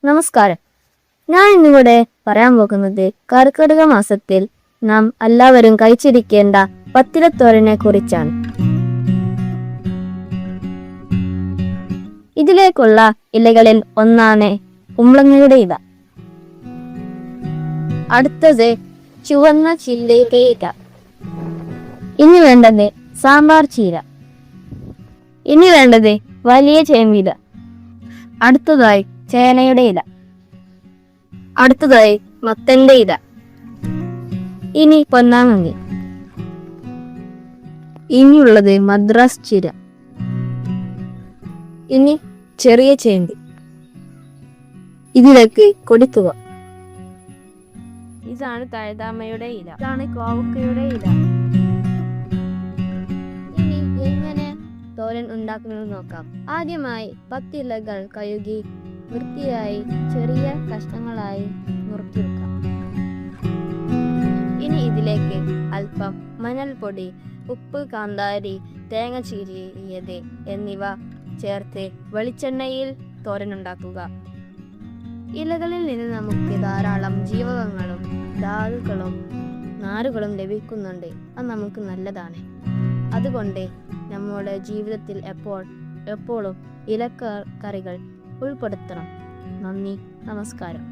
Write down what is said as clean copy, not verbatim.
നമസ്കാരം. ഞാൻ ഇന്നിവിടെ പറയാൻ പോകുന്നത് കർക്കിടക മാസത്തിൽ നാം എല്ലാവരും കഴിച്ചിരിക്കേണ്ട പത്തിലത്തോരനെ കുറിച്ചാണ്. ഇതിലേക്കുള്ള ഇലകളിൽ ഒന്നാണ് കുമ്പളങ്ങയുടെ ഇല. അടുത്തത് ചുവന്ന ചില്ലയുടെ ഇല. ഇനി വേണ്ടത് സാമ്പാർ ചീര. ഇനി വേണ്ടത് വലിയ ചേമ്പില. അടുത്തതായി ചേനയുടെ ഇല. അടുത്തതായി മത്തന്റെ ഇല. ഇനി പൊന്നാങ്കണ്ണി. ഇനിയുള്ളത് മദ്രാസ് ചീര. ഇനി ചെറിയ ചേമ്പ്. ഇതിലേക്ക് കൊടിത്തുക. ഇതാണ് തഴുതാമയുടെ ഇല. ഇതാണ് കോവക്കയുടെ ഇല. ഇനി എങ്ങനെ തോരൻ ഉണ്ടാക്കുന്നത് നോക്കാം. ആദ്യമായി 10 ഇലകൾ കഴുകി വൃത്തിയായി ചെറിയ കഷ്ണങ്ങളായി നുറുക്കിയെടുക്കാം. ഇനി ഇതിലേക്ക് അല്പം മഞ്ഞൾപ്പൊടി, ഉപ്പ്, കാന്താരി, തേങ്ങ ചീരിയത് എന്നിവ ചേർത്ത് വെളിച്ചെണ്ണയിൽ തോരനുണ്ടാക്കുക. ഇലകളിൽ നിന്ന് നമുക്ക് ധാരാളം ജീവകങ്ങളും ധാതുക്കളും നാരുകളും ലഭിക്കുന്നുണ്ട്. അത് നമുക്ക് നല്ലതാണ്. അതുകൊണ്ട് നമ്മുടെ ജീവിതത്തിൽ എപ്പോഴും ഇലക്കറികൾ ഉൾപ്പെടുത്തണം. നന്ദി, നമസ്കാരം.